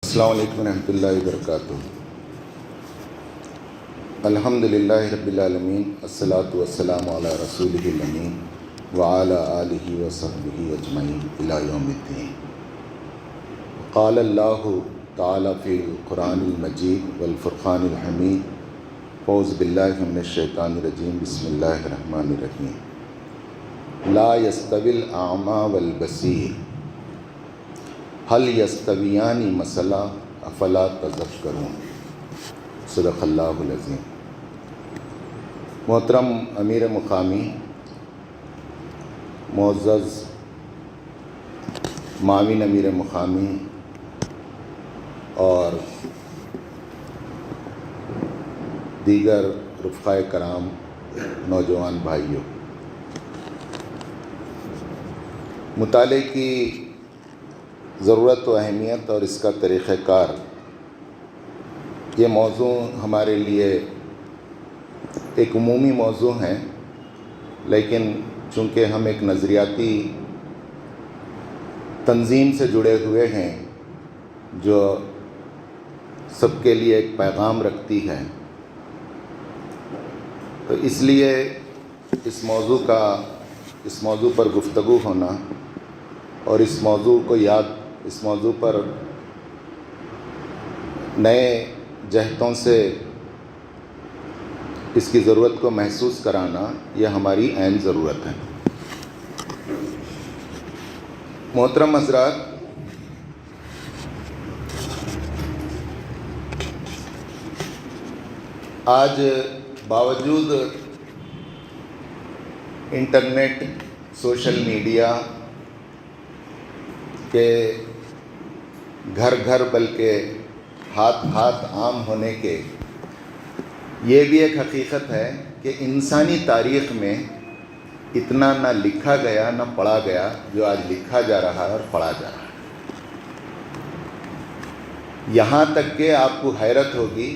السلام علیکم ورحمۃ اللہ وبرکاتہ۔ الحمدللہ رب العالمین، الصلاۃ والسلام علی رسولہ الامین وعلی آلہ وصحبہ اجمعین الی یوم الدین۔ قال اللہ تعالی فی القرآن المجید والفرقان الحمید، اعوذ باللہ من الشیطان الرجیم، بسم اللہ الرحمن الرحیم۔ لا یستوی الاعمی والبصیر هل یستویان مثلا افلا تذکرون۔ صدق اللہ العظیم۔ محترم امیر مقامی، معزز معاون امیر مقامی اور دیگر رفقائے کرام، نوجوان بھائیوں، مطالعے کی ضرورت و اہمیت اور اس کا طریقہ کار، یہ موضوع ہمارے لیے ایک عمومی موضوع ہے، لیکن چونکہ ہم ایک نظریاتی تنظیم سے جڑے ہوئے ہیں جو سب کے لیے ایک پیغام رکھتی ہے، تو اس لیے اس موضوع پر گفتگو ہونا اور اس موضوع پر نئے جہتوں سے اس کی ضرورت کو محسوس کرانا، یہ ہماری عین ضرورت ہے۔ محترم حضرات، آج باوجود انٹرنیٹ، سوشل میڈیا کے گھر گھر بلکہ ہاتھ ہاتھ عام ہونے کے، یہ بھی ایک حقیقت ہے کہ انسانی تاریخ میں اتنا نہ لکھا گیا نہ پڑھا گیا جو آج لکھا جا رہا ہے اور پڑھا جا رہا ہے۔ یہاں تک کہ آپ کو حیرت ہوگی،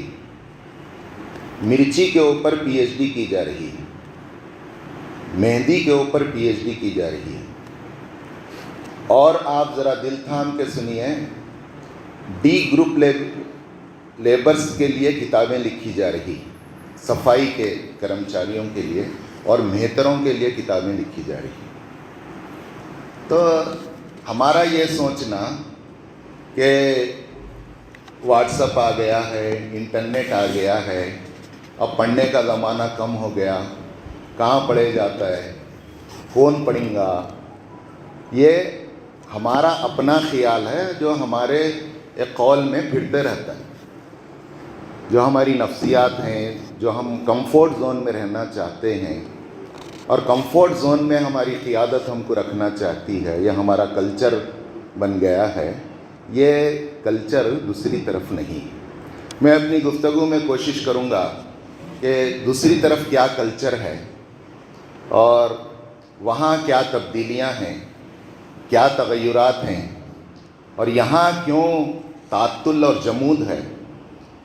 مرچی کے اوپر پی ایچ ڈی کی جا رہی ہے، مہندی کے اوپر پی ایچ ڈی کی جا رہی ہے، اور آپ ذرا دل تھام کے سنیے، ڈی گروپ لیبرز کے لیے کتابیں لکھی جا رہی، صفائی کے کرمچاریوں کے لیے اور مہتروں کے لیے کتابیں لکھی جا رہی۔ تو ہمارا یہ سوچنا کہ واٹس ایپ آ گیا ہے، انٹرنیٹ آ گیا ہے، اب پڑھنے کا زمانہ کم ہو گیا، کہاں پڑھے جاتا ہے، کون پڑھیں گا، یہ ہمارا اپنا خیال ہے جو ہمارے ایک قول میں پھرتے رہتا ہے، جو ہماری نفسیات ہیں، جو ہم کمفورٹ زون میں رہنا چاہتے ہیں، اور کمفورٹ زون میں ہماری قیادت ہم کو رکھنا چاہتی ہے، یہ ہمارا کلچر بن گیا ہے۔ یہ کلچر دوسری طرف نہیں۔ میں اپنی گفتگو میں کوشش کروں گا کہ دوسری طرف کیا کلچر ہے اور وہاں کیا تبدیلیاں ہیں، کیا تغیرات ہیں، اور یہاں کیوں تعطل اور جمود ہے،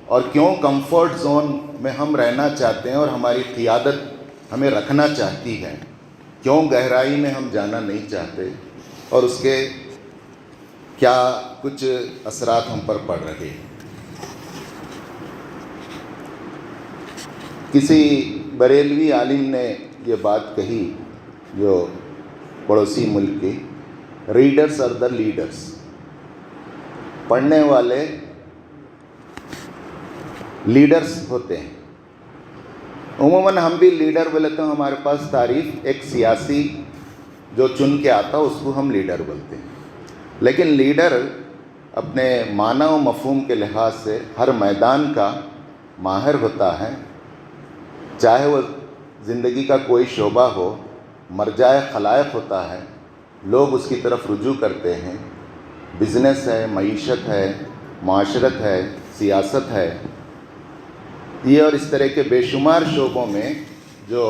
اور کیوں کمفرٹ زون میں ہم رہنا چاہتے ہیں اور ہماری قیادت ہمیں رکھنا چاہتی ہے، کیوں گہرائی میں ہم جانا نہیں چاہتے، اور اس کے کیا کچھ اثرات ہم پر پڑ رہے ہیں۔ کسی بریلوی عالم نے یہ بات کہی جو پڑوسی ملک کی، ریڈرز آر دا لیڈرز، پڑھنے والے لیڈرز ہوتے ہیں۔ عموماً ہم بھی لیڈر بولے تو ہمارے پاس تعریف ایک سیاسی جو چن کے آتا اس کو ہم لیڈر بولتے ہیں، لیکن لیڈر اپنے معنی و مفہوم کے لحاظ سے ہر میدان کا ماہر ہوتا ہے، چاہے وہ زندگی کا کوئی شعبہ ہو، مرجع خلائق ہوتا ہے، لوگ اس کی طرف رجوع کرتے ہیں، بزنس ہے، معیشت ہے، معاشرت ہے، سیاست ہے، یہ اور اس طرح کے بے شمار شعبوں میں جو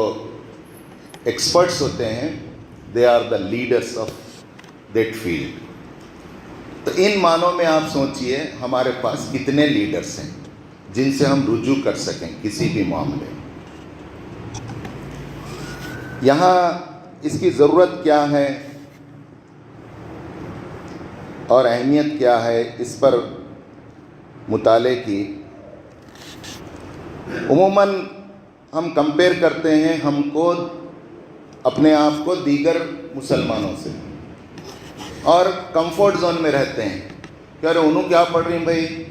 ایکسپرٹس ہوتے ہیں، they are the leaders of that field. تو ان معنوں میں آپ سوچئے ہمارے پاس کتنے لیڈرس ہیں جن سے ہم رجوع کر سکیں کسی بھی معاملے میں۔ یہاں اس کی ضرورت کیا ہے اور اہمیت کیا ہے، اس پر مطالعے کی، عموماً ہم کمپیئر کرتے ہیں ہم کو اپنے آپ کو دیگر مسلمانوں سے، اور کمفورٹ زون میں رہتے ہیں کہ ارے انہوں کیا پڑھ رہی ہیں بھائی،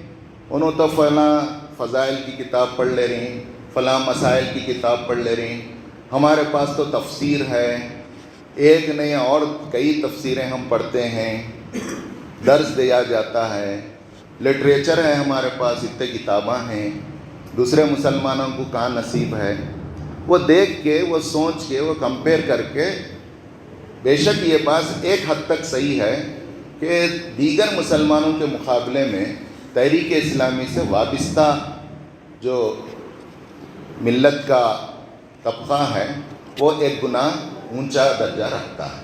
انہوں تو فلاں فضائل کی کتاب پڑھ لے رہی ہیں، فلاں مسائل کی کتاب پڑھ لے رہی ہیں، ہمارے پاس تو تفسیر ہے، ایک نہیں اور کئی تفسیریں ہم پڑھتے ہیں، درس دیا جاتا ہے، لٹریچر ہے ہمارے پاس، اتنے کتاباں ہیں، دوسرے مسلمانوں کو کہاں نصیب ہے۔ وہ دیکھ کے، وہ سوچ کے، وہ کمپیئر کر کے، بے شک یہ بات ایک حد تک صحیح ہے کہ دیگر مسلمانوں کے مقابلے میں تحریک اسلامی سے وابستہ جو ملت کا طبقہ ہے وہ ایک گنا اونچا درجہ رکھتا ہے،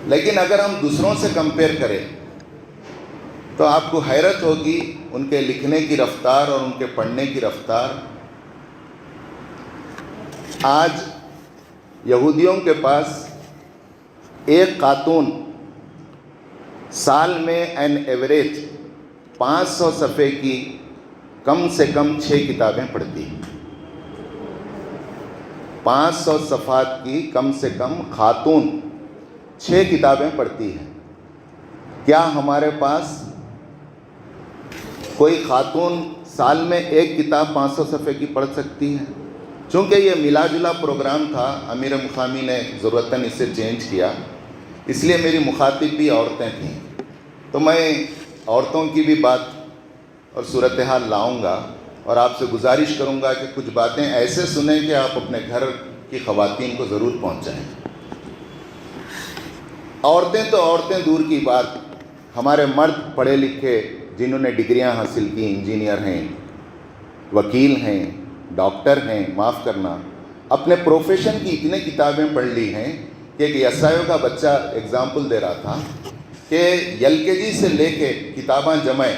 لیکن اگر ہم دوسروں سے کمپیئر کریں تو آپ کو حیرت ہوگی ان کے لکھنے کی رفتار اور ان کے پڑھنے کی رفتار۔ آج یہودیوں کے پاس ایک خاتون سال میں این ایوریج 500 صفحے کی کم سے کم 6 کتابیں پڑھتی ہیں۔ 500 صفحات کی کم سے کم خاتون 6 کتابیں پڑھتی ہے۔ کیا ہمارے پاس کوئی خاتون سال میں ایک کتاب 500 صفحے کی پڑھ سکتی ہے؟ چونکہ یہ ملا جلا پروگرام تھا، امیر مقامی نے ضرورتاً اسے چینج کیا، اس لیے میری مخاطب بھی عورتیں تھیں، تو میں عورتوں کی بھی بات اور صورتحال لاؤں گا اور آپ سے گزارش کروں گا کہ کچھ باتیں ایسے سنیں کہ آپ اپنے گھر کی خواتین کو ضرور پہنچائیں۔ عورتیں تو عورتیں دور کی بات، ہمارے مرد پڑھے لکھے جنہوں نے ڈگریاں حاصل کی، انجینئر ہیں، وکیل ہیں، ڈاکٹر ہیں، معاف کرنا، اپنے پروفیشن کی اتنے کتابیں پڑھ لی ہیں کہ ایک یسایوں کا بچہ اگزامپل دے رہا تھا کہ LKG سے لے کے کتاباں جمعیں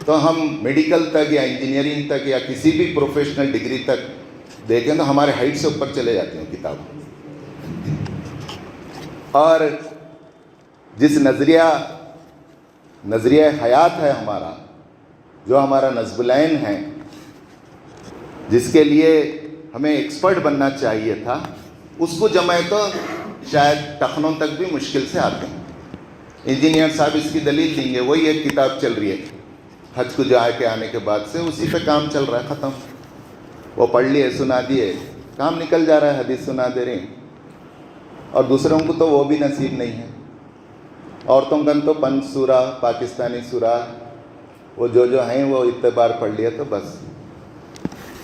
تو ہم میڈیکل تک یا انجینئرنگ تک یا کسی بھی پروفیشنل ڈگری تک دیکھیں تو ہمارے ہائٹ سے اوپر چلے جاتے ہیں کتابیں۔ اور جس نظریہ حیات ہے ہمارا، جو ہمارا نصب العین ہے، جس کے لیے ہمیں ایکسپرٹ بننا چاہیے تھا، اس کو جمائے تو شاید ٹخنوں تک بھی مشکل سے آتے ہیں۔ انجینئر صاحب اس کی دلیل دیں گے، وہی ایک کتاب چل رہی ہے حج کو جا کے آنے کے بعد سے، اسی پہ کام چل رہا ہے، ختم، وہ پڑھ لیے، سنا دیے، کام نکل جا رہا ہے، حدیث سنا دے رہے ہیں، اور دوسروں کو تو وہ بھی نصیب نہیں ہے۔ عورتوں کا تو پنج سورہ، پاکستانی سورہ، وہ جو ہیں وہ اتنے بار پڑھ لیا تو بس۔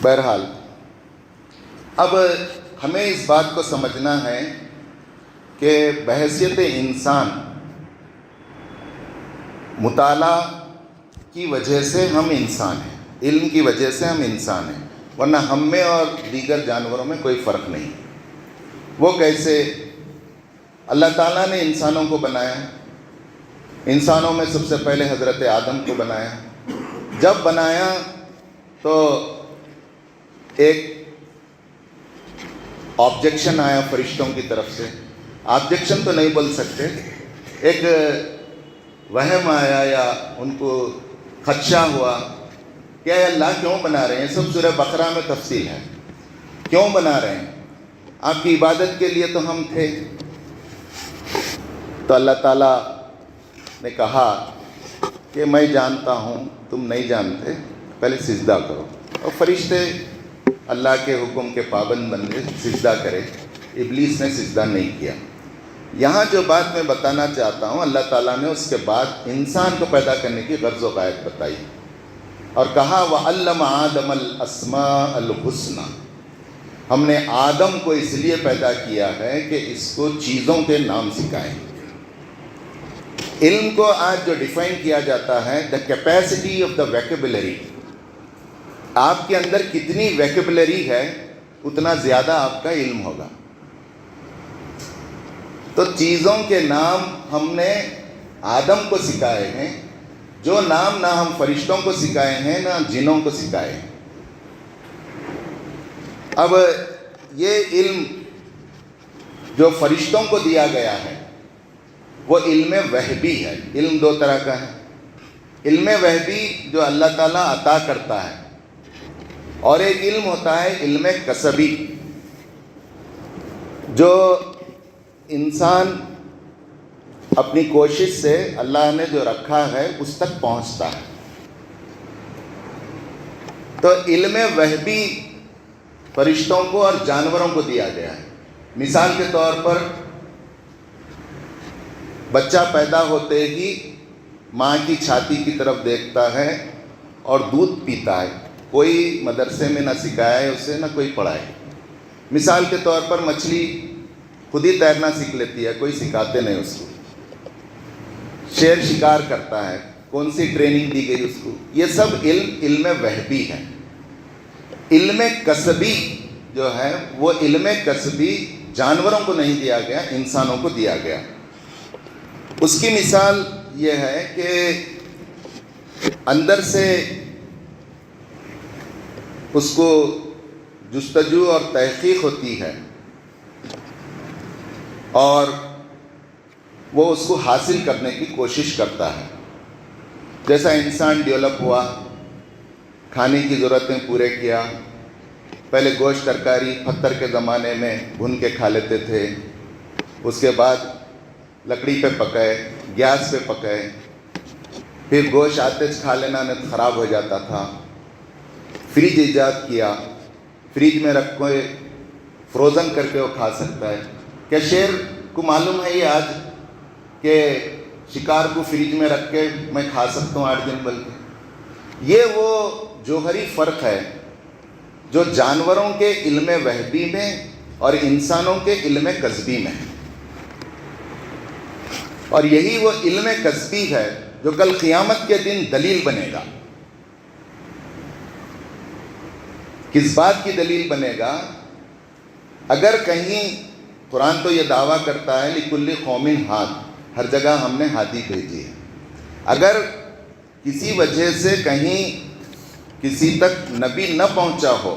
بہرحال اب ہمیں اس بات کو سمجھنا ہے کہ بحیثیت انسان مطالعہ کی وجہ سے ہم انسان ہیں، علم کی وجہ سے ہم انسان ہیں، ورنہ ہم میں اور دیگر جانوروں میں کوئی فرق نہیں۔ وہ کیسے؟ اللہ تعالیٰ نے انسانوں کو بنایا، انسانوں میں سب سے پہلے حضرت آدم کو بنایا۔ جب بنایا تو ایک آبجیکشن آیا فرشتوں کی طرف سے، آبجیکشن تو نہیں بول سکتے، ایک وہم آیا یا ان کو خدشہ ہوا کہ اے اللہ کیوں بنا رہے ہیں؟ سب سورہ بقرہ میں تفصیل ہے، کیوں بنا رہے ہیں؟ آپ کی عبادت کے لیے تو ہم تھے۔ تو اللہ تعالیٰ نے کہا کہ میں جانتا ہوں تم نہیں جانتے، پہلے سجدہ کرو، اور فرشتے اللہ کے حکم کے پابند بندے سجدہ کرے، ابلیس نے سجدہ نہیں کیا۔ یہاں جو بات میں بتانا چاہتا ہوں، اللہ تعالیٰ نے اس کے بعد انسان کو پیدا کرنے کی غرض و غایت بتائی اور کہا وَعَلَّمَ آدَمَ الْأَسْمَاءَ الْحُسْنَى، ہم نے آدم کو اس لیے پیدا کیا ہے کہ اس کو چیزوں کے نام سکھائیں۔ علم کو آج جو ڈیفائن کیا جاتا ہے the capacity of the vocabulary, آپ کے اندر کتنی ویکیبلری ہے اتنا زیادہ آپ کا علم ہوگا۔ تو چیزوں کے نام ہم نے آدم کو سکھائے ہیں، جو نام نہ ہم فرشتوں کو سکھائے ہیں نہ جنوں کو سکھائے ہیں۔ اب یہ علم جو فرشتوں کو دیا گیا ہے وہ علم وحبی ہے۔ علم دو طرح کا ہے، علم وحبی جو اللہ تعالیٰ عطا کرتا ہے، اور ایک علم ہوتا ہے علم کسبی، جو انسان اپنی کوشش سے اللہ نے جو رکھا ہے اس تک پہنچتا ہے۔ تو علم وحبی فرشتوں کو اور جانوروں کو دیا گیا ہے۔ مثال کے طور پر بچہ پیدا ہوتے ہی ماں کی چھاتی کی طرف دیکھتا ہے اور دودھ پیتا ہے، کوئی مدرسے میں نہ سکھایا ہے اسے، نہ کوئی پڑھائے۔ مثال کے طور پر مچھلی خود ہی تیرنا سیکھ لیتی ہے، کوئی سکھاتے نہیں اس کو۔ شیر شکار کرتا ہے، کون سی ٹریننگ دی گئی اس کو؟ یہ سب علم وحبی ہے۔ علم کسبی جو ہے وہ علم کسبی جانوروں کو نہیں دیا گیا، انسانوں کو دیا گیا۔ اس کی مثال یہ ہے کہ اندر سے اس کو جستجو اور تحقیق ہوتی ہے، اور وہ اس کو حاصل کرنے کی کوشش کرتا ہے۔ جیسا انسان ڈیولپ ہوا، کھانے کی ضرورتیں پورے کیا، پہلے گوشت ترکاری پتھر کے زمانے میں بھن کے کھا لیتے تھے، اس کے بعد لکڑی پہ پکائے، گیس پہ پکائے، پھر گوشت آتے کھا لینا نہیں خراب ہو جاتا تھا، فریج ایجاد کیا، فریج میں رکھ کے فروزن کر کے وہ کھا سکتا ہے۔ کیا شیر کو معلوم ہے یہ آج کہ شکار کو فریج میں رکھ کے میں کھا سکتا ہوں 8 دن بلکہ؟ یہ وہ جوہری فرق ہے جو جانوروں کے علم وحبی میں اور انسانوں کے علم کسبی میں ہے، اور یہی وہ علم کسبی ہے جو کل قیامت کے دن دلیل بنے گا۔ کس بات کی دلیل بنے گا؟ اگر کہیں قرآن تو یہ دعویٰ کرتا ہے لِكُلِّ قَوْمٍ ہاد، ہر جگہ ہم نے ہادی بھیجی ہے۔ اگر کسی وجہ سے کہیں کسی تک نبی نہ پہنچا ہو،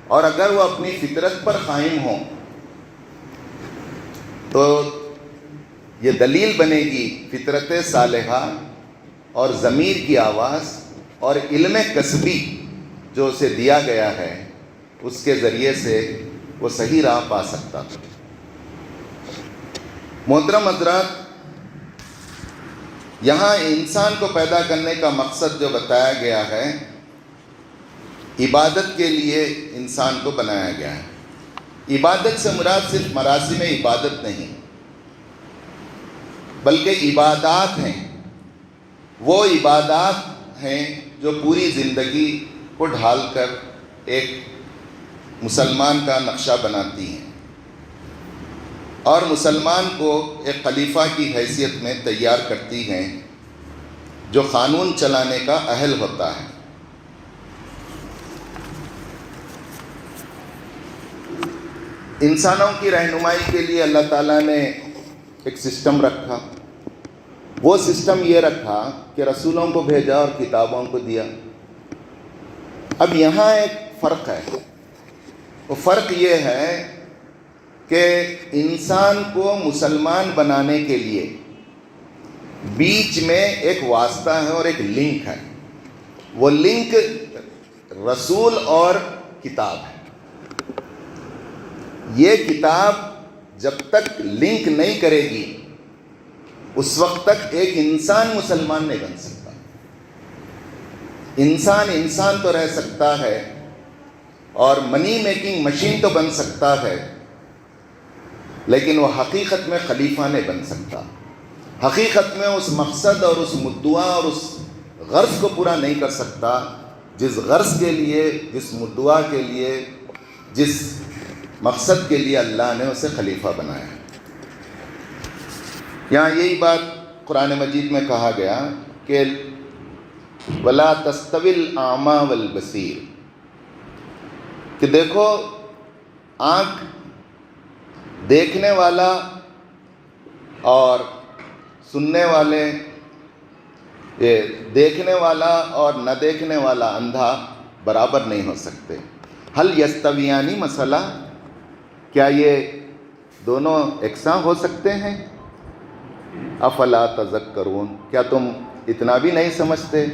اور اگر وہ اپنی فطرت پر قائم ہو، تو یہ دلیل بنے گی فطرت صالحہ اور ضمیر کی آواز اور علم کسبی جو اسے دیا گیا ہے، اس کے ذریعے سے وہ صحیح راہ پا سکتا تھا۔ محترم حضرات، یہاں انسان کو پیدا کرنے کا مقصد جو بتایا گیا ہے، عبادت کے لیے انسان کو بنایا گیا ہے۔ عبادت سے مراد صرف مراسم عبادت نہیں، بلکہ عبادات ہیں، وہ عبادات ہیں جو پوری زندگی کو ڈھال کر ایک مسلمان کا نقشہ بناتی ہیں، اور مسلمان کو ایک خلیفہ کی حیثیت میں تیار کرتی ہیں جو قانون چلانے کا اہل ہوتا ہے۔ انسانوں کی رہنمائی کے لیے اللہ تعالیٰ نے ایک سسٹم رکھا۔ وہ سسٹم یہ رکھا کہ رسولوں کو بھیجا اور کتابوں کو دیا۔ اب یہاں ایک فرق ہے، وہ فرق یہ ہے کہ انسان کو مسلمان بنانے کے لیے بیچ میں ایک واسطہ ہے اور ایک لنک ہے۔ وہ لنک رسول اور کتاب ہے۔ یہ کتاب جب تک لنک نہیں کرے گی اس وقت تک ایک انسان مسلمان نہیں بن سکتا۔ انسان تو رہ سکتا ہے اور منی میکنگ مشین تو بن سکتا ہے، لیکن وہ حقیقت میں خلیفہ نہیں بن سکتا۔ حقیقت میں اس مقصد اور اس مدعا اور اس غرض کو پورا نہیں کر سکتا جس غرض کے لیے، جس مدعا کے لیے، جس مقصد کے لیے اللہ نے اسے خلیفہ بنایا۔ یہاں یہی بات قرآن مجید میں کہا گیا کہ وَلَا تَسْتَوِي الْأَعْمَى وَالْبَصِيرُ، کہ دیکھو آنکھ دیکھنے والا اور سننے والے، یہ دیکھنے والا اور نہ دیکھنے والا اندھا برابر نہیں ہو سکتے۔ حل یستویانی مسئلہ، کیا یہ دونوں یکساں ہو سکتے ہیں؟ افلا تذکرون، کیا تم اتنا بھی نہیں سمجھتے.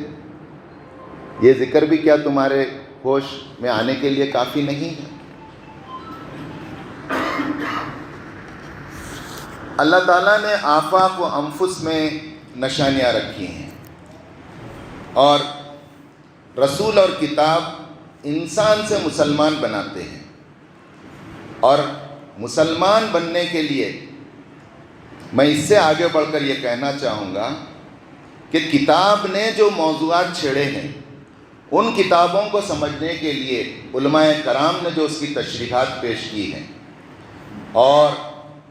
یہ ذکر بھی کیا تمہارے ہوش میں آنے کے لیے کافی نہیں ہے؟ اللہ تعالیٰ نے آفاق و انفس میں نشانیاں رکھی ہیں، اور رسول اور کتاب انسان سے مسلمان بناتے ہیں. اور مسلمان بننے کے لیے میں اس سے آگے بڑھ کر یہ کہنا چاہوں گا کہ کتاب نے جو موضوعات چھیڑے ہیں، ان کتابوں کو سمجھنے کے لیے علماء کرام نے جو اس کی تشریحات پیش کی ہیں، اور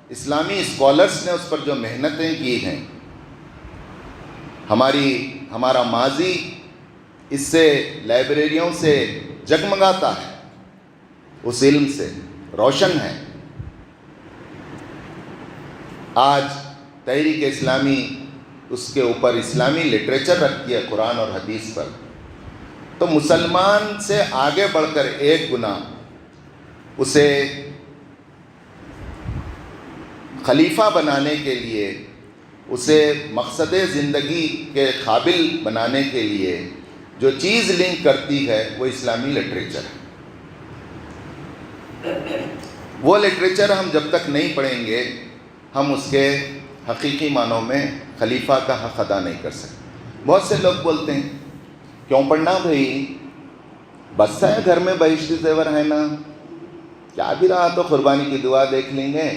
اسلامی اسکالرس نے اس پر جو محنتیں کی ہیں، ہمارا ماضی اس سے لائبریریوں سے جگمگاتا ہے، اس علم سے روشن ہے. آج تحریک اسلامی اس کے اوپر اسلامی لٹریچر رکھتی ہے قرآن اور حدیث پر، تو مسلمان سے آگے بڑھ کر ایک گنا اسے خلیفہ بنانے کے لیے، اسے مقصد زندگی کے قابل بنانے کے لیے جو چیز لنک کرتی ہے وہ اسلامی لٹریچر ہے. وہ لٹریچر ہم جب تک نہیں پڑھیں گے ہم اس کے حقیقی معنوں میں خلیفہ کا حق ادا نہیں کر سکتے. بہت سے لوگ بولتے ہیں کیوں پڑھنا بھائی، بس ہے گھر میں بہشتی زیور ہے نا، کیا بھی رہا تو قربانی کی دعا دیکھ لیں گے،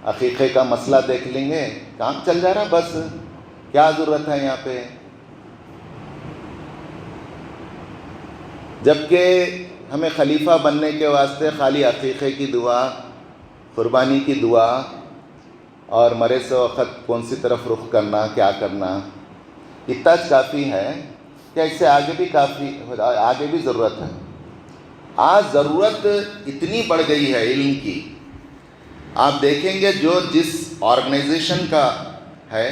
عقیقے کا مسئلہ دیکھ لیں گے، کام چل جا رہا، بس کیا ضرورت ہے یہاں پہ. جبکہ ہمیں خلیفہ بننے کے واسطے خالی عقیقے کی دعا، قربانی کی دعا اور مرے سے وقت کون سی طرف رخ کرنا، کیا کرنا، اتنا کافی ہے کہ اس سے آگے بھی ضرورت ہے. آج ضرورت اتنی بڑھ گئی ہے علم کی، آپ دیکھیں گے جو جس آرگنائزیشن کا ہے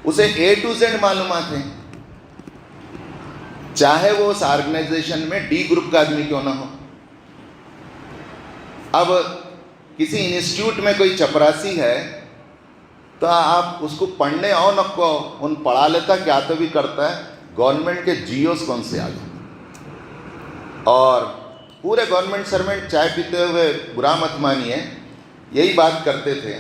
اسے A to Z معلومات ہیں، چاہے وہ اس آرگنائزیشن میں ڈی گروپ کا آدمی کیوں نہ ہو. اب کسی انسٹیٹیوٹ میں کوئی چپراسی ہے تو آپ اس کو پڑھنے آؤ نہ کو ان پڑھا لیتا، کیا تو بھی کرتا ہے، گورنمنٹ کے جیوز کون سے آ گئے. اور پورے گورنمنٹ سرونٹ چائے پیتے ہوئے برا مت مانیے، یہی بات کرتے تھے،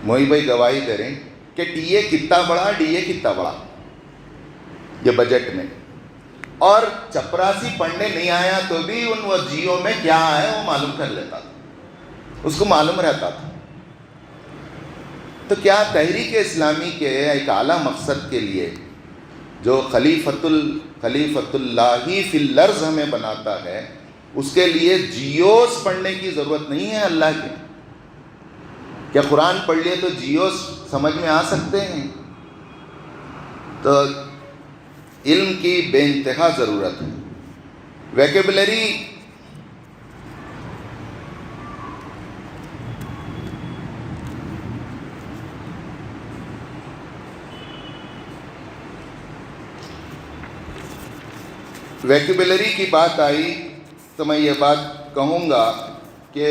موہی بھائی گواہی دے رہے ہیں کہ ٹی اے کتنا بڑا، ڈی اے کتنا بڑا یہ بجٹ میں. اور چپراسی پڑھنے نہیں آیا تو بھی ان وہ جیو میں کیا ہے وہ معلوم کر لیتا تھا، اس کو معلوم رہتا تھا. تو کیا تحریک اسلامی کے ایک اعلیٰ مقصد کے لیے جو خلیفۃ اللہ فی الارض ہمیں بناتا ہے، اس کے لیے جیوز پڑھنے کی ضرورت نہیں ہے اللہ کے؟ کیا قرآن پڑھ لیے تو جیوز سمجھ میں آ سکتے ہیں؟ تو علم کی بے انتہا ضرورت ہے. ویکیبلری کی بات آئی تو میں یہ بات کہوں گا کہ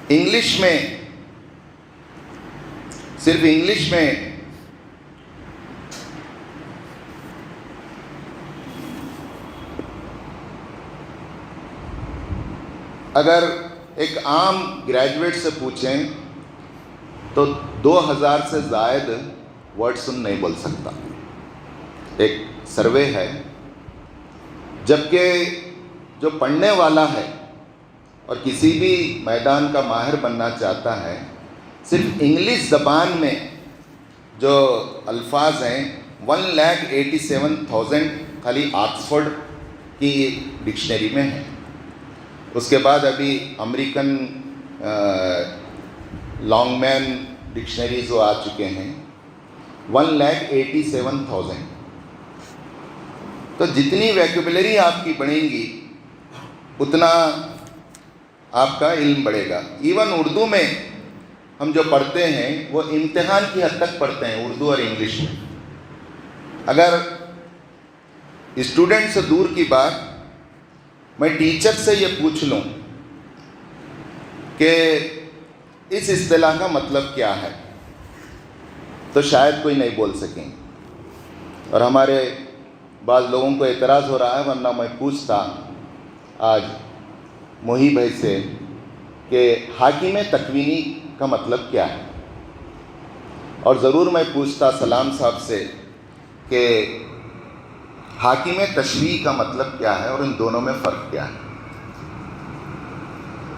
انگلش میں، صرف انگلش میں اگر ایک عام گریجویٹ سے پوچھیں تو 2000 سے زائد ورڈ نہیں بول سکتا. ایک سروے ہے. جبکہ جو پڑھنے والا ہے اور کسی بھی میدان کا ماہر بننا چاہتا ہے، صرف انگلش زبان میں جو الفاظ ہیں 1,87,000 خالی آکسفورڈ کی ڈکشنری میں ہیں. اس کے بعد ابھی امریکن لانگ مین ڈکشنریز وہ آ چکے ہیں 1,87,000. تو جتنی ویکیبلری آپ کی بڑھیں گی اتنا آپ کا علم بڑھے گا. ایون اردو میں ہم جو پڑھتے ہیں وہ امتحان کی حد تک پڑھتے ہیں، اردو اور انگلش میں. اگر اسٹوڈنٹ سے دور کی بات، میں ٹیچر سے یہ پوچھ لوں کہ اس اصطلاح کا مطلب کیا ہے، تو شاید کوئی نہیں بول سکیں. اور ہمارے بعض لوگوں کو اعتراض ہو رہا ہے، ورنہ میں پوچھتا آج محی بھائی سے کہ حاکم تکوینی کا مطلب کیا ہے، اور ضرور میں پوچھتا سلام صاحب سے کہ حاکم تشریع کا مطلب کیا ہے اور ان دونوں میں فرق کیا ہے.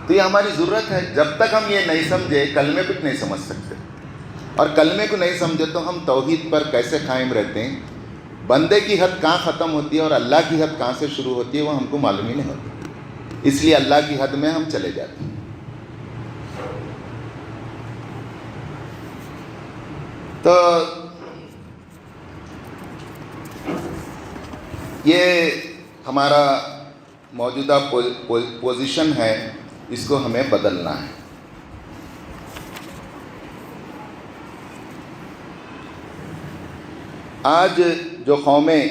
تو یہ ہماری ضرورت ہے. جب تک ہم یہ نہیں سمجھے کلمے کو نہیں سمجھ سکتے، اور کلمے کو نہیں سمجھے تو ہم توحید پر کیسے قائم رہتے ہیں. بندے کی حد کہاں ختم ہوتی ہے اور اللہ کی حد کہاں سے شروع ہوتی ہے وہ ہم کو معلوم ہی نہیں ہوتی، اس لیے اللہ کی حد میں ہم چلے جاتے ہیں. تو یہ ہمارا موجودہ پوزیشن ہے، اس کو ہمیں بدلنا ہے. آج جو قومیں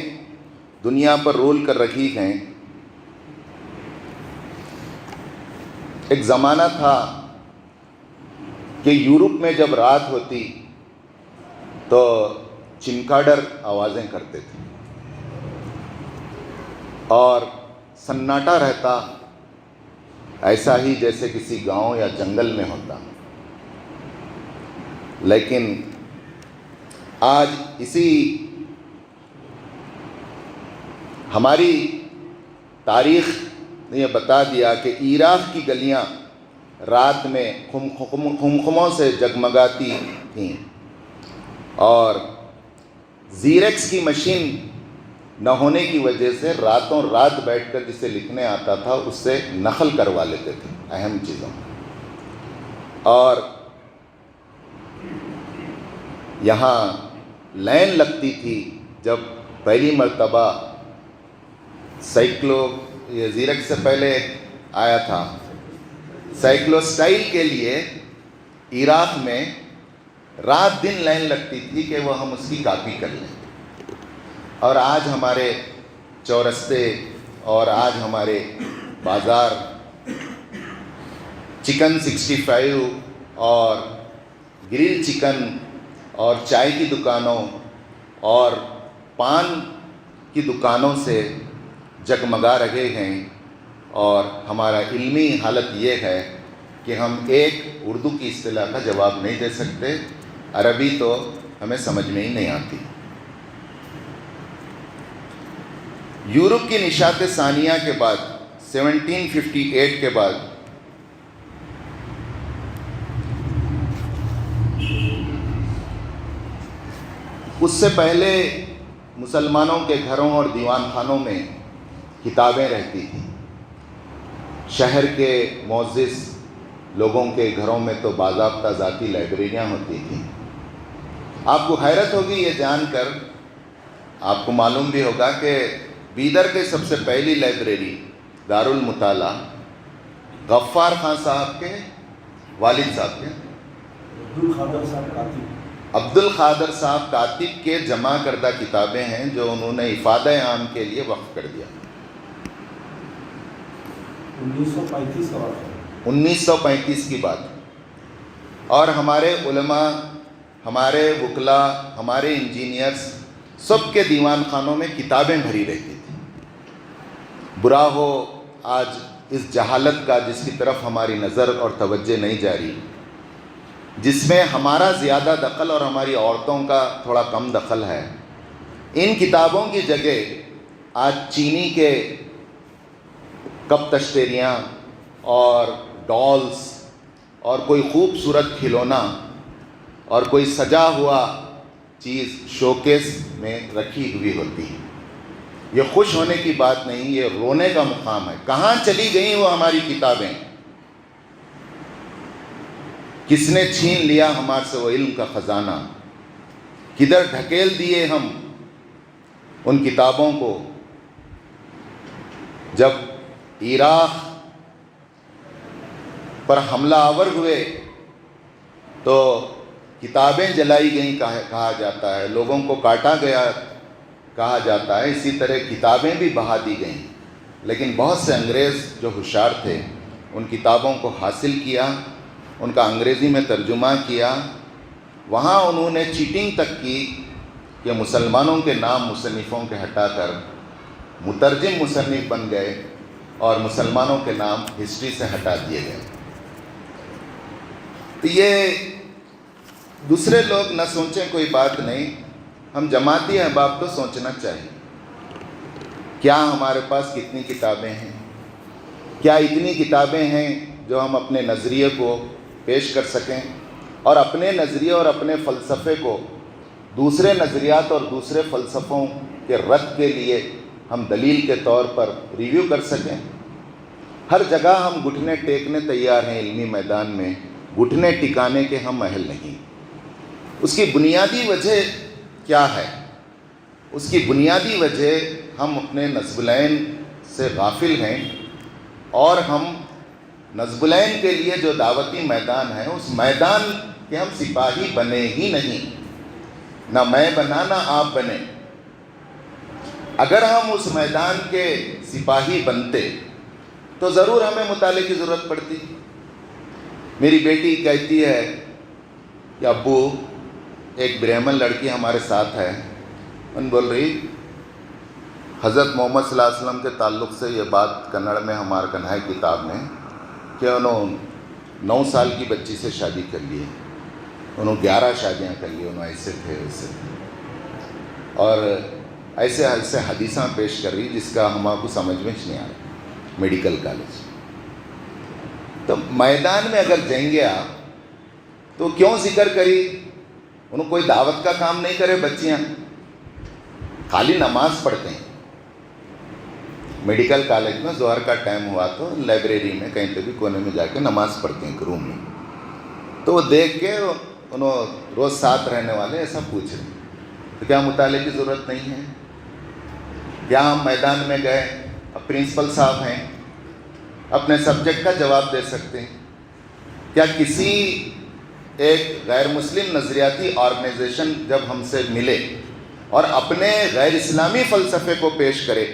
دنیا پر رول کر رہی ہیں، ایک زمانہ تھا کہ یورپ میں جب رات ہوتی تو چمگادڑ آوازیں کرتے تھے اور سناٹا رہتا، ایسا ہی جیسے کسی گاؤں یا جنگل میں ہوتا. لیکن آج اسی ہماری تاریخ نے یہ بتا دیا کہ عراق کی گلیاں رات میں خمخموں سے جگمگاتی تھیں، اور زیریکس کی مشین نہ ہونے کی وجہ سے راتوں رات بیٹھ کر جسے لکھنے آتا تھا اس سے نقل کروا لیتے تھے اہم چیزوں. اور یہاں لائن لگتی تھی جب پہلی مرتبہ یہ زیریکس سے پہلے آیا تھا، سائیکلوسٹائل کے لیے عراق میں رات دن لائن لگتی تھی کہ وہ ہم اس کی کاپی کر لیں. اور آج ہمارے چورستے اور آج ہمارے بازار چکن 65 اور گرل چکن اور چائے کی دکانوں اور پان کی دکانوں سے جگمگا رہے ہیں. اور ہمارا علمی حالت یہ ہے کہ ہم ایک اردو کی اصطلاح کا جواب نہیں دے سکتے، عربی تو ہمیں سمجھ میں ہی نہیں آتی. یورپ کی نشاط ثانیہ کے بعد 1758 کے بعد اس سے پہلے مسلمانوں کے گھروں اور دیوان خانوں میں کتابیں رہتی تھیں. شہر کے معزز لوگوں کے گھروں میں تو باضابطہ ذاتی لائبریریاں ہوتی تھیں. آپ کو حیرت ہوگی یہ جان کر، آپ کو معلوم بھی ہوگا کہ بیدر کے سب سے پہلی لائبریری دارالمطالعہ غفار خان صاحب کے والد صاحب کے عبد القادر صاحب کاتب کے جمع کردہ کتابیں ہیں جو انہوں نے افادہ عام کے لیے وقف کر دیا. 1935 کی بات. اور ہمارے علماء، ہمارے وکلاء، ہمارے انجینئرز سب کے دیوان خانوں میں کتابیں بھری رہتی تھیں. برا ہو آج اس جہالت کا جس کی طرف ہماری نظر اور توجہ نہیں جاری، جس میں ہمارا زیادہ دخل اور ہماری عورتوں کا تھوڑا کم دخل ہے. ان کتابوں کی جگہ آج چینی کے کپ تشتیریاں اور ڈالز اور کوئی خوبصورت کھلونا اور کوئی سجا ہوا چیز شوکیس میں رکھی ہوئی ہوتی ہے. یہ خوش ہونے کی بات نہیں، یہ رونے کا مقام ہے. کہاں چلی گئیں وہ ہماری کتابیں؟ کس نے چھین لیا ہمارے سے وہ علم کا خزانہ؟ کدھر ڈھکیل دیے ہم ان کتابوں کو؟ جب عراق پر حملہ آور ہوئے تو کتابیں جلائی گئیں کہا جاتا ہے، لوگوں کو کاٹا گیا کہا جاتا ہے. اسی طرح کتابیں بھی بہا دی گئیں. لیکن بہت سے انگریز جو ہوشیار تھے ان کتابوں کو حاصل کیا، ان کا انگریزی میں ترجمہ کیا وہاں انہوں نے چیٹنگ تک کی کہ مسلمانوں کے نام مصنفوں کے ہٹا کر مترجم مصنف بن گئے اور مسلمانوں کے نام ہسٹری سے ہٹا دیے گئے. تو یہ دوسرے لوگ نہ سوچیں کوئی بات نہیں, ہم جماعتی احباب کو سوچنا چاہیے کیا ہمارے پاس کتنی کتابیں ہیں, کیا اتنی کتابیں ہیں جو ہم اپنے نظریے کو پیش کر سکیں اور اپنے نظریے اور اپنے فلسفے کو دوسرے نظریات اور دوسرے فلسفوں کے رد کے لیے ہم دلیل کے طور پر ریویو کر سکیں. ہر جگہ ہم گھٹنے ٹیکنے تیار ہیں, علمی میدان میں گھٹنے ٹکانے کے ہم اہل نہیں. اس کی بنیادی وجہ کیا ہے؟ اس کی بنیادی وجہ ہم اپنے نصب العین سے غافل ہیں, اور ہم نصب العین کے لیے جو دعوتی میدان ہے اس میدان کے ہم سپاہی بنے ہی نہیں. نہ میں بنا نہ آپ بنے. اگر ہم اس میدان کے سپاہی بنتے تو ضرور ہمیں مطالعے کی ضرورت پڑتی. میری بیٹی کہتی ہے کہ ابو ایک برہمن لڑکی ہمارے ساتھ ہے, ان بول رہی حضرت محمد صلی اللہ علیہ وسلم کے تعلق سے یہ بات کنڑ میں ہمارے کنہائی کتاب میں کہ انہوں 9 سال کی بچی سے شادی کر لی, انہوں 11 شادیاں کر لی, انہوں ایسے تھے ویسے, اور ایسے ایسے حدیثاں پیش کر رہی جس کا ہم آپ کو سمجھ میں نہیں آ رہا. میڈیکل کالج تو میدان میں اگر جائیں گے آپ تو کیوں ذکر کری, انہوں کوئی دعوت کا کام نہیں کرے. بچیاں خالی نماز پڑھتے ہیں. میڈیکل کالج میں ظہر کا ٹائم ہوا تو لائبریری میں کہیں پہ بھی کونے میں جا کے نماز پڑھتے ہیں روم میں, تو وہ دیکھ کے انہوں روز ساتھ رہنے والے ایسا پوچھ رہے ہیں تو کیا مطالعے کی ضرورت نہیں ہے؟ کیا ہم میدان میں گئے, اب پرنسپل صاحب ہیں, اپنے سبجیکٹ کا جواب دے سکتے ہیں؟ کیا کسی ایک غیر مسلم نظریاتی آرگنائزیشن جب ہم سے ملے اور اپنے غیر اسلامی فلسفے کو پیش کرے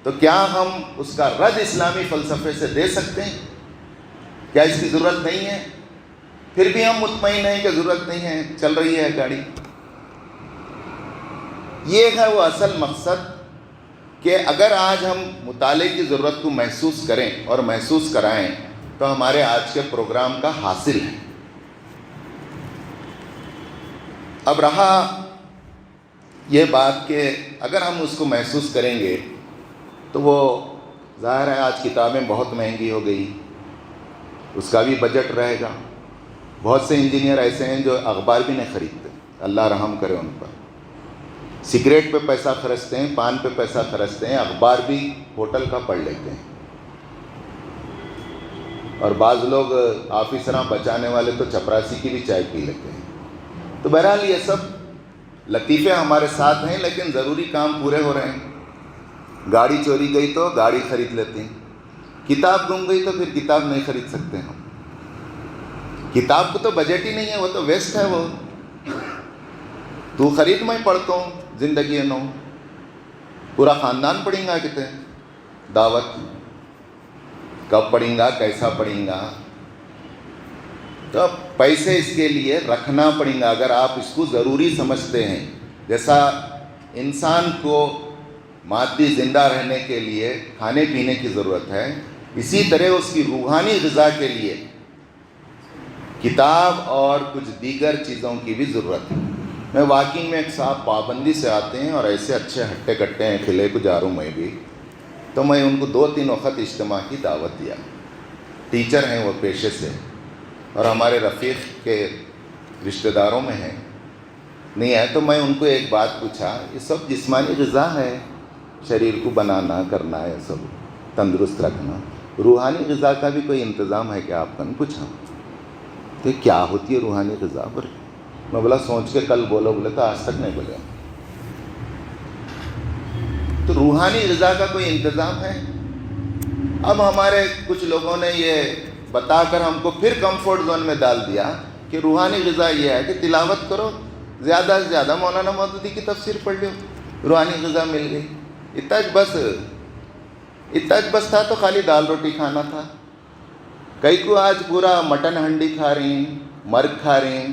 تو کیا ہم اس کا رد اسلامی فلسفے سے دے سکتے ہیں؟ کیا اس کی ضرورت نہیں ہے؟ پھر بھی ہم مطمئن ہیں کہ ضرورت نہیں ہے, چل رہی ہے گاڑی. یہ ہے وہ اصل مقصد کہ اگر آج ہم مطالعے کی ضرورت کو محسوس کریں اور محسوس کرائیں تو ہمارے آج کے پروگرام کا حاصل ہے. اب رہا یہ بات کہ اگر ہم اس کو محسوس کریں گے تو وہ ظاہر ہے آج کتابیں بہت مہنگی ہو گئی, اس کا بھی بجٹ رہے گا. بہت سے انجینئر ایسے ہیں جو اخبار بھی نہیں خریدتے, اللہ رحم کرے ان پر. سگریٹ پہ پیسہ خرچتے ہیں, پان پہ پیسہ خرچتے ہیں, اخبار بھی ہوٹل کا پڑھ لیتے ہیں. اور بعض لوگ آفیسراں بچانے والے تو چپراسی کی بھی چائے پی لیتے ہیں. تو بہرحال یہ سب لطیفے ہمارے ساتھ ہیں, لیکن ضروری کام پورے ہو رہے ہیں. گاڑی چوری گئی تو گاڑی خرید لیتے ہیں, کتاب گم گئی تو پھر کتاب نہیں خرید سکتے ہم. کتاب کو تو بجٹ ہی نہیں ہے, وہ تو ویسٹ ہے. وہ تو خرید میں پڑھتا ہوں زندگی نو, پورا خاندان پڑھیں گا کہتے ہیں. دعوت کب پڑھیں گا, کیسا پڑھیں گا, تو پیسے اس کے لیے رکھنا پڑیں گا اگر آپ اس کو ضروری سمجھتے ہیں. جیسا انسان کو مادی زندہ رہنے کے لیے کھانے پینے کی ضرورت ہے, اسی طرح اس کی روحانی غذا کے لیے کتاب اور کچھ دیگر چیزوں کی بھی ضرورت ہے. میں واقعی میں ایک صاحب پابندی سے آتے ہیں اور ایسے اچھے ہٹے کٹے ہیں, کھلے کو جا رہا ہوں میں بھی, تو میں ان کو 2-3 وقت اجتماع کی دعوت دیا. ٹیچر ہیں وہ پیشے سے اور ہمارے رفیق کے رشتہ داروں میں ہیں, نہیں ہے. تو میں ان کو ایک بات پوچھا, یہ سب جسمانی غذا ہے, شریر کو بنانا کرنا ہے, سب تندرست رکھنا, روحانی غذا کا بھی کوئی انتظام ہے کہ آپ کا؟ پوچھا تو کیا ہوتی ہے روحانی غذا پر؟ میں بولا سوچ کے کل بولو. بولے تو آج تک نہیں بولے. تو روحانی غذا کا کوئی انتظام ہے؟ اب ہمارے کچھ لوگوں نے یہ بتا کر ہم کو پھر کمفورٹ زون میں ڈال دیا کہ روحانی غذا یہ ہے کہ تلاوت کرو, زیادہ سے زیادہ مولانا مودودی کی تفسیر پڑھ لو, روحانی غذا مل گئی. اتنا بس تھا تو خالی دال روٹی کھانا تھا. کئی کو آج پورا مٹن ہنڈی کھا رہی ہیں, مرغ کھا رہی ہیں,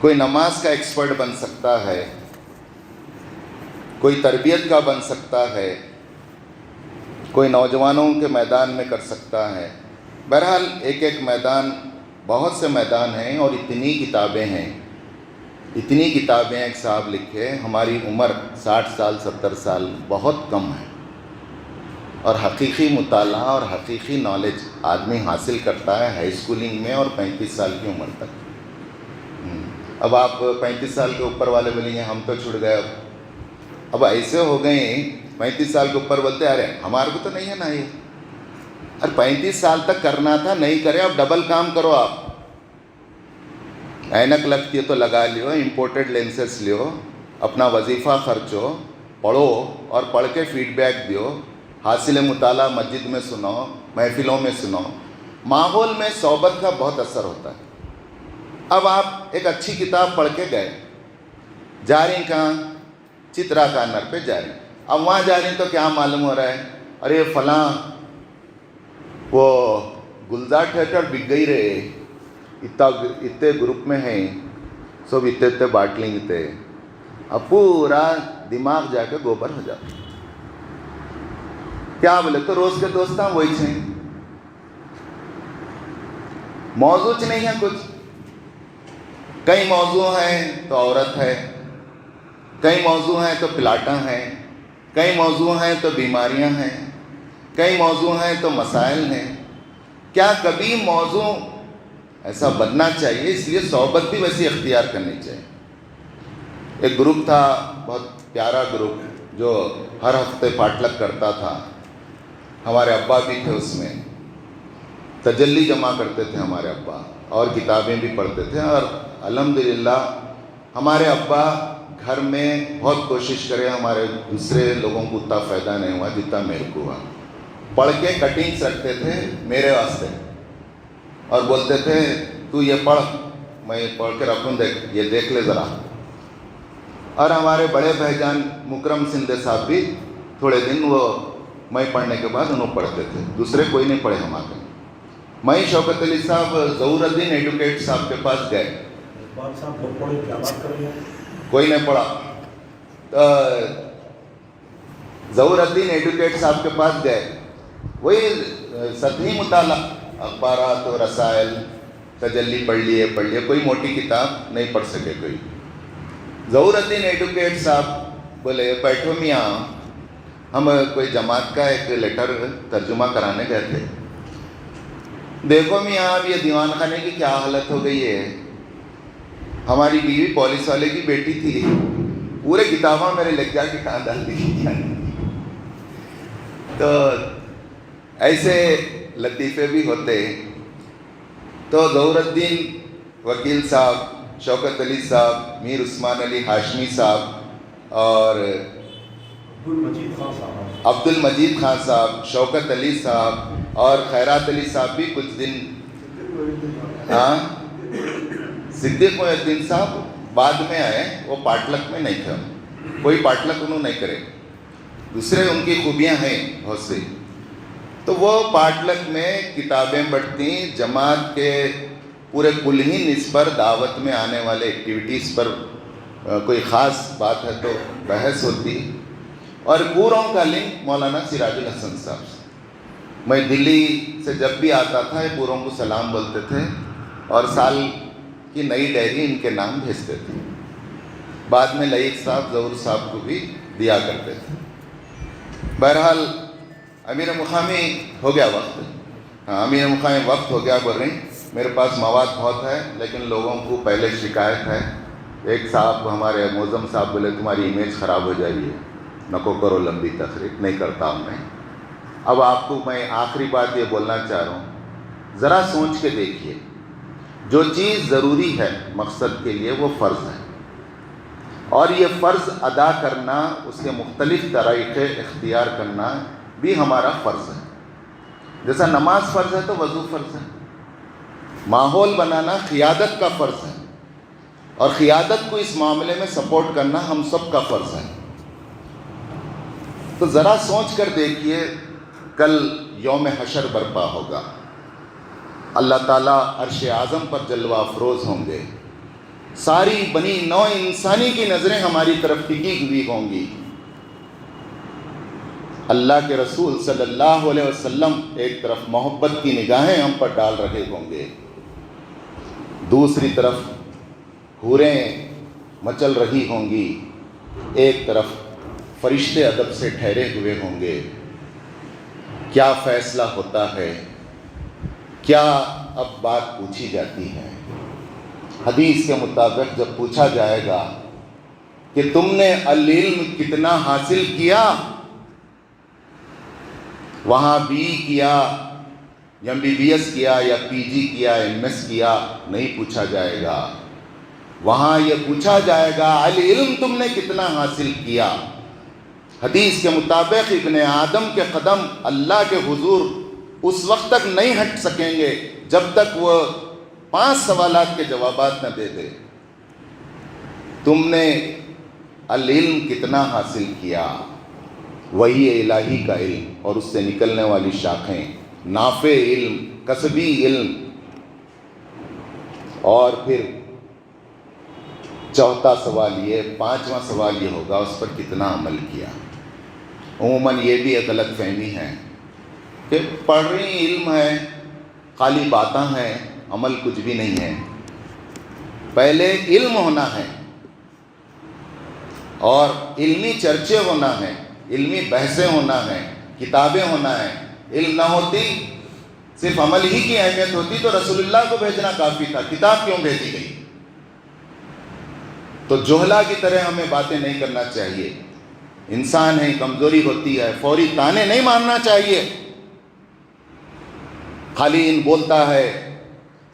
کوئی نماز کا ایکسپرٹ بن سکتا ہے، کوئی تربیت کا بن سکتا ہے، کوئی نوجوانوں کے میدان میں کر سکتا ہے۔ بہرحال ایک ایک میدان، بہت سے میدان ہیں اور اتنی کتابیں ہیں، اتنی کتابیں ایک صاحب لکھے۔ ہماری عمر 60 سال 70 سال بہت کم ہے، اور حقیقی مطالعہ اور حقیقی نالج آدمی حاصل کرتا ہے ہائی اسکولنگ میں اور 35 سال کی عمر تک۔ اب آپ 35 سال کے اوپر والے بولیں گے ہم تو چھڑ گئے، اب ایسے ہو گئے 35 سال کے اوپر بولتے ارے ہمارے کو تو نہیں ہے نا یہ، اور 35 سال تک کرنا تھا نہیں کرے، اب ڈبل کام کرو۔ آپ اینک لگتی ہے تو لگا لیو، امپورٹڈ لینسز لیو، اپنا وظیفہ خرچو، پڑھو اور پڑھ کے فیڈ بیک دیو، حاصل مطالعہ مسجد میں سنو، محفلوں میں سنو۔ ماحول میں صحبت کا بہت اثر ہوتا ہے۔ اب آپ ایک اچھی کتاب پڑھ کے گئے، جا رہی کہاں؟ چترا کارنر پہ جا رہی، اب وہاں جا رہی تو کیا معلوم ہو رہا ہے؟ ارے فلاں وہ گلزار تھیٹر بک گئی رہے، اتنے گروپ میں ہیں سب، اتنے باٹلیں تے، اب پورا دماغ جا کے گوبر ہو جاتا۔ کیا بولے تو روز کے دوست ہیں وہی چھیں، موضوع نہیں ہے کچھ۔ کئی موضوع ہیں تو عورت ہے، کئی موضوع ہیں تو پلاٹاں ہیں، کئی موضوع ہیں تو بیماریاں ہیں، کئی موضوع ہیں تو مسائل ہیں۔ کیا کبھی موضوع ایسا بننا چاہیے؟ اس لیے صحبت بھی ویسی اختیار کرنی چاہیے۔ ایک گروپ تھا، بہت پیارا گروپ، جو ہر ہفتے پاٹلک کرتا تھا، ہمارے ابا بھی تھے اس میں، تجلی جمع کرتے تھے ہمارے ابا، اور کتابیں بھی پڑھتے تھے، اور الحمدللہ ہمارے ابا گھر میں بہت کوشش کرے، ہمارے دوسرے لوگوں کو اتنا فائدہ نہیں ہوا جتنا میرے کو ہوا۔ پڑھ کے کٹنگس رکھتے تھے میرے واسطے اور بولتے تھے تو یہ پڑھ، میں پڑھ کے رکھوں، یہ دیکھ لے ذرا۔ اور ہمارے بڑے بھائی مکرم سندھے صاحب بھی تھوڑے دن وہ میں پڑھنے کے بعد انہوں پڑھتے تھے، دوسرے کوئی نہیں پڑھے ہمارے۔ میں شوکت علی صاحب ظہور الدین ایڈوکیٹ صاحب کے پاس گئے، کوئی نہیں پڑھا، ظہور الدین ایڈوکیٹ صاحب کے پاس گئے، وہی سطحی مطالعہ، اخبارات و رسائل، تجلی پڑھ لیے، کوئی موٹی کتاب نہیں پڑھ سکے کوئی۔ ظہور الدین ایڈوکیٹ صاحب بولے بیٹھو میاں، ہم کوئی جماعت کا ایک لیٹر ترجمہ کرانے گئے تھے، دیکھو میاں اب یہ دیوان خانے کی کیا حالت ہو گئی ہے، ہماری بیوی پولیس والے کی بیٹی تھی، پورے کتاباں میرے لیکچر کی کہاں ڈال دی۔ تو ایسے لطیفے بھی ہوتے۔ تو ظہور الدین وکیل صاحب، شوکت علی صاحب، میر عثمان علی ہاشمی صاحب، اور عبد المجید خان صاحب، شوکت علی صاحب اور خیرات علی صاحب بھی کچھ دن، ہاں صدیق محی الدین صاحب بعد میں آئے، وہ پاٹلک میں نہیں تھے، کوئی پاٹلک انہوں نہیں کرے، دوسرے ان کی خوبیاں ہیں بہت سی۔ تو وہ پاٹلک میں کتابیں بڑھتی، جماعت کے پورے کل ہی نصف پر، دعوت میں آنے والے ایکٹیویٹیز پر کوئی خاص بات ہے تو بحث ہوتی، اور پوروں کا لنک مولانا سراج الحسن صاحب سے۔ میں دلی سے جب بھی آتا تھا یہ پوروں کو سلام بولتے تھے، اور سال کی نئی ڈائری ان کے نام بھیجتے تھے، بعد میں لئیق صاحب، ظہور صاحب کو بھی دیا کرتے تھے۔ بہرحال امیر مقامی ہو گیا وقت، ہاں امیر مقامی وقت ہو گیا بول رہی، میرے پاس مواد بہت ہے لیکن لوگوں کو پہلے شکایت ہے۔ ایک صاحب ہمارے معظم صاحب بولے تمہاری امیج خراب ہو جائے گی، نکو کرو لمبی تقریر، نہیں کرتا ہوں میں۔ اب آپ کو میں آخری بات یہ بولنا چاہ رہا ہوں، ذرا سوچ کے دیکھیے، جو چیز ضروری ہے مقصد کے لیے وہ فرض ہے، اور یہ فرض ادا کرنا، اس کے مختلف طریقے اختیار کرنا بھی ہمارا فرض ہے۔ جیسا نماز فرض ہے تو وضو فرض ہے، ماحول بنانا قیادت کا فرض ہے، اور قیادت کو اس معاملے میں سپورٹ کرنا ہم سب کا فرض ہے۔ تو ذرا سوچ کر دیکھیے، کل یوم حشر برپا ہوگا، اللہ تعالیٰ عرش اعظم پر جلوہ افروز ہوں گے، ساری بنی نوع انسانی کی نظریں ہماری طرف ٹکی ہوئی ہوں گی. اللہ کے رسول صلی اللہ علیہ وسلم ایک طرف محبت کی نگاہیں ہم پر ڈال رہے ہوں گے، دوسری طرف حوریں مچل رہی ہوں گی، ایک طرف فرشتے ادب سے ٹھہرے ہوئے ہوں گے. کیا فیصلہ ہوتا ہے؟ کیا اب بات پوچھی جاتی ہے؟ حدیث کے مطابق جب پوچھا جائے گا کہ تم نے العلم کتنا حاصل کیا، وہاں بی کیا یا MBBS کیا یا PG کیا MS کیا نہیں پوچھا جائے گا. وہاں یہ پوچھا جائے گا العلم تم نے کتنا حاصل کیا. حدیث کے مطابق ابن آدم کے قدم اللہ کے حضور اس وقت تک نہیں ہٹ سکیں گے جب تک وہ 5 سوالات کے جوابات نہ دے دے. تم نے العلم کتنا حاصل کیا، وہی الہی کا علم اور اس سے نکلنے والی شاخیں، نافع علم، کسبی علم. اور پھر چوتھا سوال یہ، 5واں سوال یہ ہوگا اس پر کتنا عمل کیا. عموماً یہ بھی ایک غلط فہمی ہے کہ پڑھ رہی علم ہے، خالی باتیں ہیں، عمل کچھ بھی نہیں ہے. پہلے علم ہونا ہے اور علمی چرچے ہونا ہے، علمی بحثیں ہونا ہے، کتابیں ہونا ہے. علم نہ ہوتی، صرف عمل ہی کی اہمیت ہوتی تو رسول اللہ کو بھیجنا کافی تھا. کتاب کیوں بھیجی گئی؟ تو جوہلا کی طرح ہمیں باتیں نہیں کرنا چاہیے. انسان ہے، کمزوری ہوتی ہے، فوری تانے نہیں مارنا چاہیے. خالی ان بولتا ہے،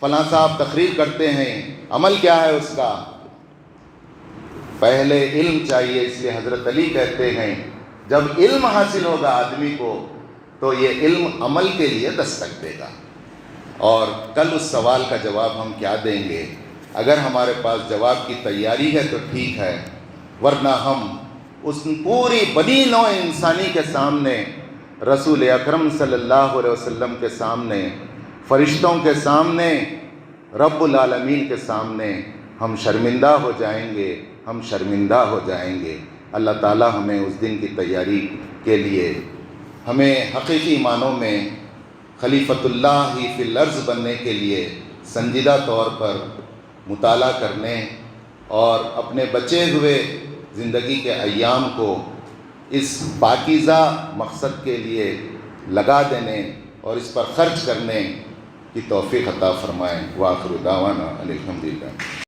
فلاں صاحب تقریر کرتے ہیں، عمل کیا ہے اس کا؟ پہلے علم چاہیے. اس لیے حضرت علی کہتے ہیں جب علم حاصل ہوگا آدمی کو تو یہ علم عمل کے لیے دستک دے گا. اور کل اس سوال کا جواب ہم کیا دیں گے؟ اگر ہمارے پاس جواب کی تیاری ہے تو ٹھیک ہے، ورنہ ہم اس پوری بنی نوع انسانی کے سامنے، رسول اکرم صلی اللہ علیہ وسلم کے سامنے، فرشتوں کے سامنے، رب العالمین کے سامنے ہم شرمندہ ہو جائیں گے، ہم شرمندہ ہو جائیں گے. اللہ تعالی ہمیں اس دن کی تیاری کے لیے، ہمیں حقیقی معنوں میں خلیفۃ اللہ ہی فی الارض بننے کے لیے سنجیدہ طور پر مطالعہ کرنے اور اپنے بچے ہوئے زندگی کے ایام کو اس پاکیزہ مقصد کے لیے لگا دینے اور اس پر خرچ کرنے کی توفیق عطا فرمائیں. وآخر دعوانا الحمدللہ.